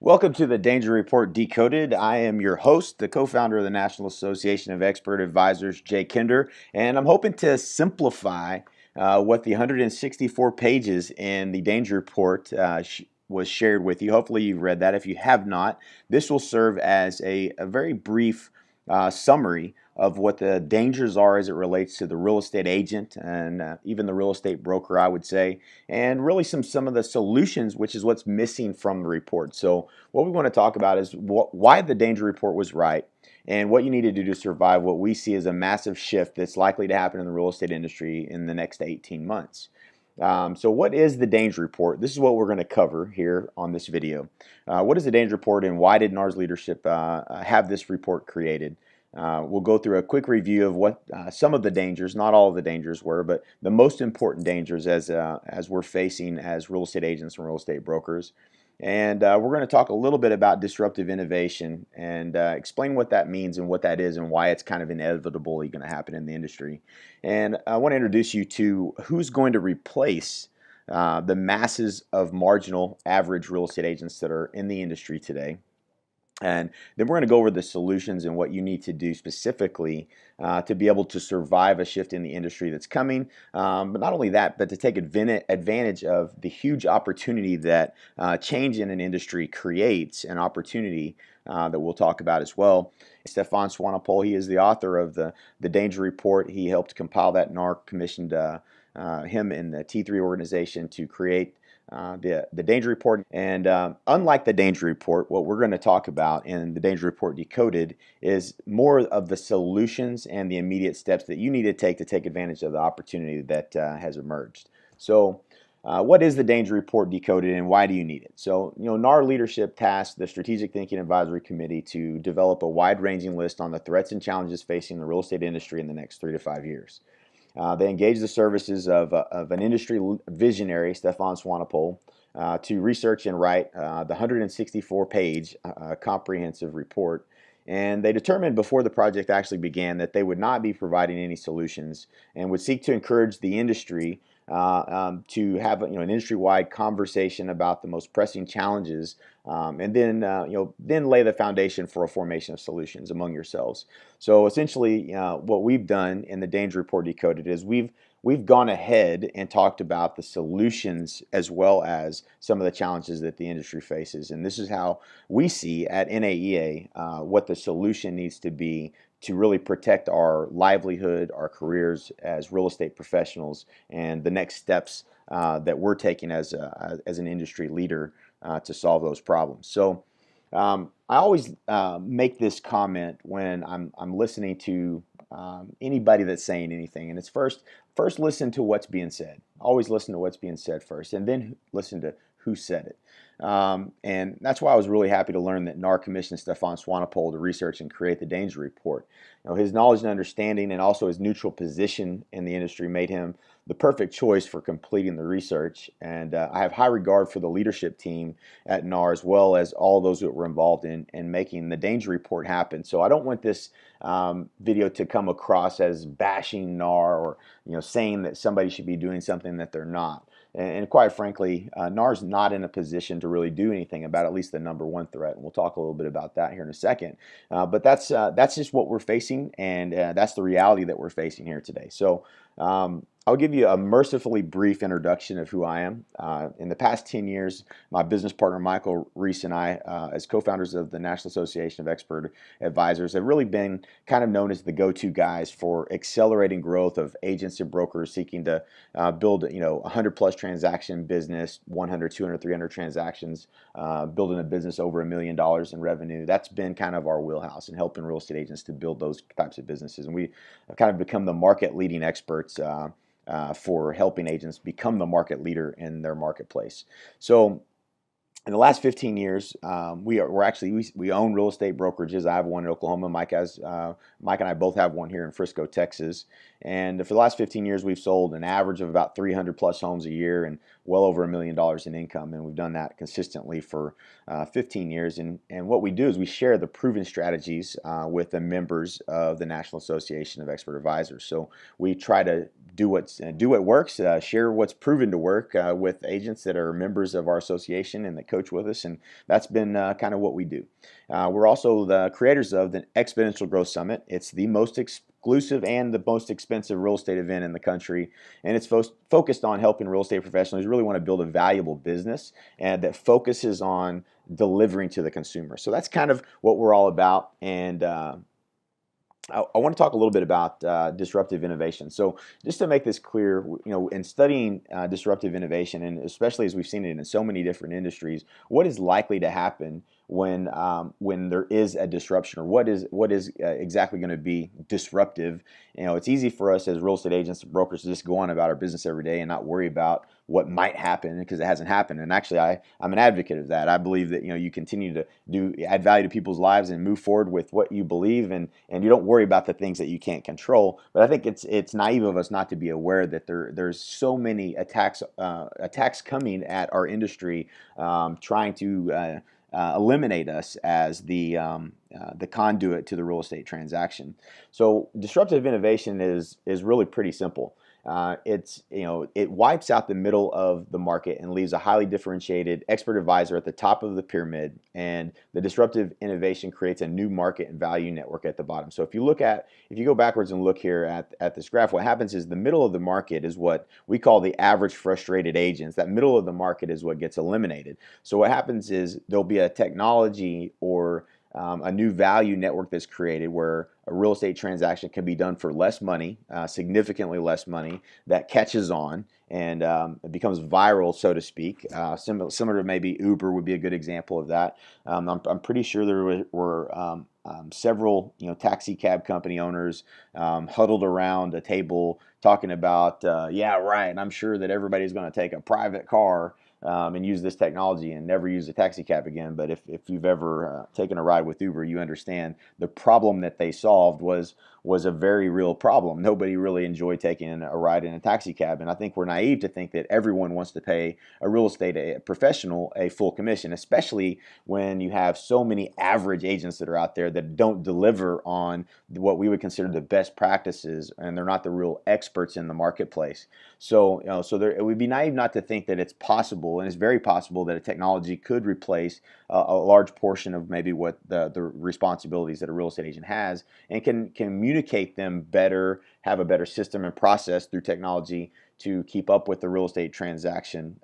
Welcome to the Danger Report Decoded. I am your host, the co-founder of the National Association of Expert Advisors, D.A.N.G.E.R, and I'm hoping to simplify what the 164 pages in the Danger Report was shared with you. Hopefully you've read that. If you have not, this will serve as a very brief summary of what the dangers are as it relates to the real estate agent and even the real estate broker, I would say, and really some of the solutions, which is what's missing from the report. So what we want to talk about is why the danger report was right and what you need to do to survive what we see as a massive shift that's likely to happen in the real estate industry in the next 18 months. So what is the danger report? This is what we're going to cover here on this video. What is the danger report and why did N.A.R.'s leadership have this report created? We'll go through a quick review of what some of the dangers, not all of the dangers were, but the most important dangers as we're facing as real estate agents and real estate brokers. And we're going to talk a little bit about disruptive innovation and explain what that means and what that is and why it's kind of inevitably going to happen in the industry. And I want to introduce you to who's going to replace the masses of marginal average real estate agents that are in the industry today. And then we're going to go over the solutions and what you need to do specifically to be able to survive a shift in the industry that's coming. But not only that, but to take advantage of the huge opportunity that change in an industry creates, an opportunity that we'll talk about as well. Stefan Swanepoel, he is the author of the Danger Report. He helped compile that. N.A.R. commissioned him and the T3 organization to create the Danger Report. And unlike the Danger Report, what we're going to talk about in the Danger Report Decoded is more of the solutions and the immediate steps that you need to take advantage of the opportunity that has emerged. So what is the Danger Report Decoded and why do you need it? So, N.A.R. leadership tasked the Strategic Thinking Advisory Committee to develop a wide-ranging list on the threats and challenges facing the real estate industry in the next 3 to 5 years. They engaged the services of an industry visionary, Stefan Swanepoel, to research and write the 164-page comprehensive report. And they determined before the project actually began that they would not be providing any solutions and would seek to encourage the industry to have an industry-wide conversation about the most pressing challenges, and then then lay the foundation for a formation of solutions among yourselves. So essentially, what we've done in the Danger Report Decoded is we've gone ahead and talked about the solutions as well as some of the challenges that the industry faces, and this is how we see at NAEA what the solution needs to be to really protect our livelihood, our careers as real estate professionals, and the next steps that we're taking as an industry leader to solve those problems. So I always make this comment when I'm listening to anybody that's saying anything, and it's first listen to what's being said. Always listen to what's being said first, and then listen to who said it. And that's why I was really happy to learn that N.A.R. commissioned Stefan Swanepoel to research and create the Danger Report. His knowledge and understanding and also his neutral position in the industry made him the perfect choice for completing the research. And I have high regard for the leadership team at N.A.R. as well as all those that were involved in making the Danger Report happen. So I don't want this video to come across as bashing N.A.R. or saying that somebody should be doing something that they're not. And quite frankly, N.A.R.'s not in a position to really do anything about at least the number one threat. And we'll talk a little bit about that here in a second. But that's just what we're facing, and that's the reality that we're facing here today. So I'll give you a mercifully brief introduction of who I am. In the past 10 years, my business partner Michael Reese and I, as co-founders of the National Association of Expert Advisors, have really been kind of known as the go-to guys for accelerating growth of agents and brokers seeking to build 100+ transaction business, 100, 200, 300 transactions, building a business over $1 million in revenue. That's been kind of our wheelhouse in helping real estate agents to build those types of businesses. And we have kind of become the market leading experts for helping agents become the market leader in their marketplace. So in the last 15 years, we own real estate brokerages. I have one in Oklahoma. Mike and I both have one here in Frisco, Texas. And for the last 15 years, we've sold an average of about 300+ homes a year and well over $1 million in income. And we've done that consistently for 15 years. And what we do is we share the proven strategies with the members of the National Association of Expert Advisors. So we try to do what works, share what's proven to work with agents that are members of our association and that coach with us, and that's been kind of what we do. We're also the creators of the Exponential Growth Summit. It's the most exclusive and the most expensive real estate event in the country, and it's focused on helping real estate professionals who really want to build a valuable business and that focuses on delivering to the consumer. So that's kind of what we're all about, and I want to talk a little bit about disruptive innovation. So just to make this clear, in studying disruptive innovation, and especially as we've seen it in so many different industries, what is likely to happen when there is a disruption, or what is exactly going to be disruptive? It's easy for us as real estate agents and brokers to just go on about our business every day and not worry about what might happen because it hasn't happened. And actually, I'm an advocate of that. I believe that you continue to add value to people's lives and move forward with what you believe, and you don't worry about the things that you can't control. But I think it's naive of us not to be aware that there's so many attacks coming at our industry, trying to eliminate us as the conduit to the real estate transaction. So disruptive innovation is really pretty simple. It wipes out the middle of the market and leaves a highly differentiated expert advisor at the top of the pyramid, and the disruptive innovation creates a new market and value network at the bottom. So if you go backwards and look here at this graph, what happens is the middle of the market is what we call the average frustrated agents. That middle of the market is what gets eliminated. So what happens is there'll be a technology or a new value network that's created where a real estate transaction can be done for less money, significantly less money, that catches on and it becomes viral, so to speak. Similar to maybe Uber would be a good example of that. I'm pretty sure there were several taxi cab company owners huddled around a table talking about, yeah, right, and I'm sure that everybody's going to take a private car and use this technology and never use a taxi cab again. But if you've ever taken a ride with Uber, you understand the problem that they solved was a very real problem. Nobody really enjoyed taking a ride in a taxi cab, and I think we're naive to think that everyone wants to pay a real estate professional a full commission, especially when you have so many average agents that are out there that don't deliver on what we would consider the best practices, and they're not the real experts in the marketplace. So, it would be naive not to think that it's possible, and it's very possible, that a technology could replace a large portion of maybe what the responsibilities that a real estate agent has, and can communicate them better, have a better system and process through technology to keep up with the real estate transaction.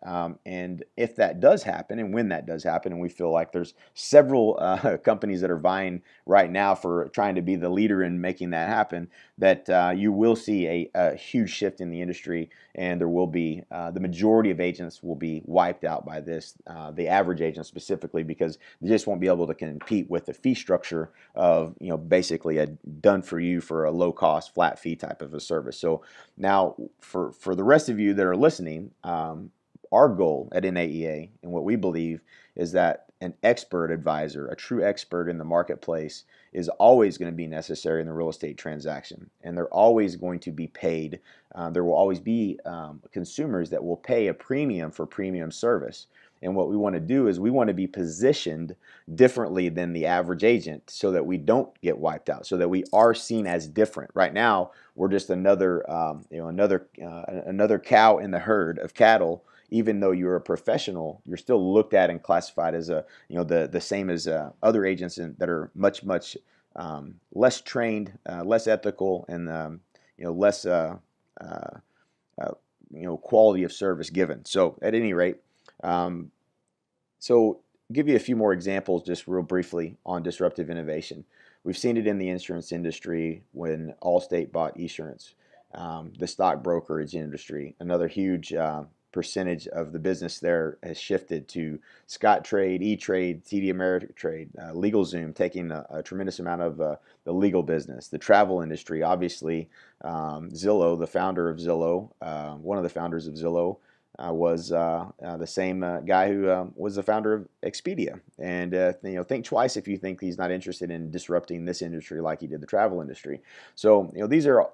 And if that does happen, and when that does happen, and we feel like there's several companies that are vying right now for trying to be the leader in making that happen, that you will see a huge shift in the industry, and there will be the majority of agents will be wiped out by this, the average agent specifically, because they just won't be able to compete with the fee structure of basically a done for you for a low cost flat fee type of a service. So now for the rest of you that are listening, our goal at NAEA and what we believe is that an expert advisor, a true expert in the marketplace, is always going to be necessary in the real estate transaction, and they're always going to be paid. There will always be consumers that will pay a premium for premium service. And what we want to do is we want to be positioned differently than the average agent so that we don't get wiped out, so that we are seen as different. Right now, we're just another cow in the herd of cattle. Even though you're a professional, you're still looked at and classified as the same as other agents that are much less trained, less ethical, and less quality of service given. So at any rate, so give you a few more examples just real briefly on disruptive innovation. We've seen it in the insurance industry when Allstate bought Esurance, the stock brokerage industry, another huge percentage of the business there has shifted to Scottrade, E-Trade, TD Ameritrade, LegalZoom taking a tremendous amount of the legal business. The travel industry, obviously, Zillow, the founder of Zillow, one of the founders of Zillow, was the same guy who was the founder of Expedia. And think twice if you think he's not interested in disrupting this industry like he did the travel industry. So these are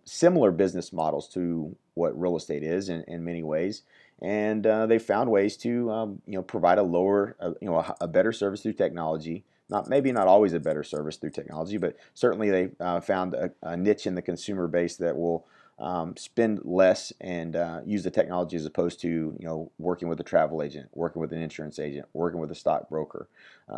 similar business models to what real estate is in many ways, and they found ways to provide a better service through technology. Maybe not always a better service through technology, but certainly they found a niche in the consumer base that will spend less and use the technology as opposed to working with a travel agent, working with an insurance agent, working with a stockbroker.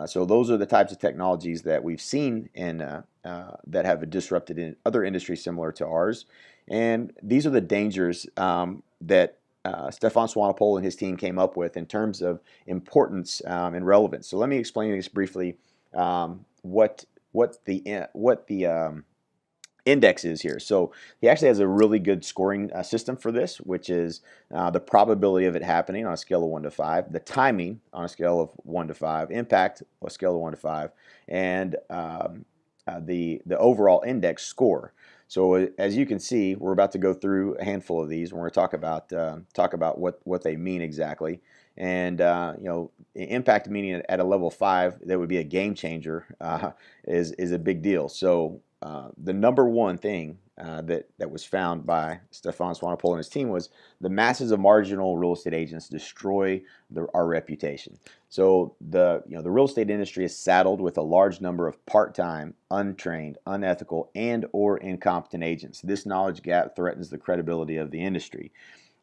So those are the types of technologies that we've seen in that have disrupted in other industries similar to ours. And these are the dangers that Stefan Swanepoel and his team came up with in terms of importance and relevance. So let me explain this briefly. What the index is here. So he actually has a really good scoring system for this, which is the probability of it happening on a scale of 1 to 5, the timing on a scale of 1 to 5, impact on a scale of 1 to 5, and the overall index score. So as you can see, we're about to go through a handful of these. We're going to talk about what they mean exactly. And impact meaning at a level 5, that would be a game changer, is a big deal. So the number one thing that was found by Stefan Swanepoel and his team was the masses of marginal real estate agents destroy our reputation. So the real estate industry is saddled with a large number of part-time, untrained, unethical, and/or incompetent agents. This knowledge gap threatens the credibility of the industry.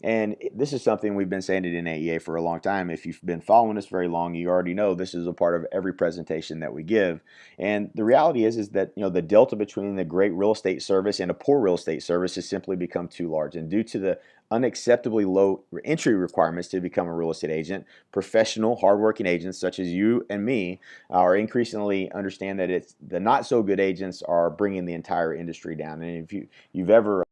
And this is something we've been saying at NAEA for a long time. If you've been following us very long, you already know this is a part of every presentation that we give. And the reality is that the delta between the great real estate service and a poor real estate service has simply become too large. And due to the unacceptably low entry requirements to become a real estate agent, professional, hardworking agents such as you and me are increasingly understand that the not so good agents are bringing the entire industry down. And if you've ever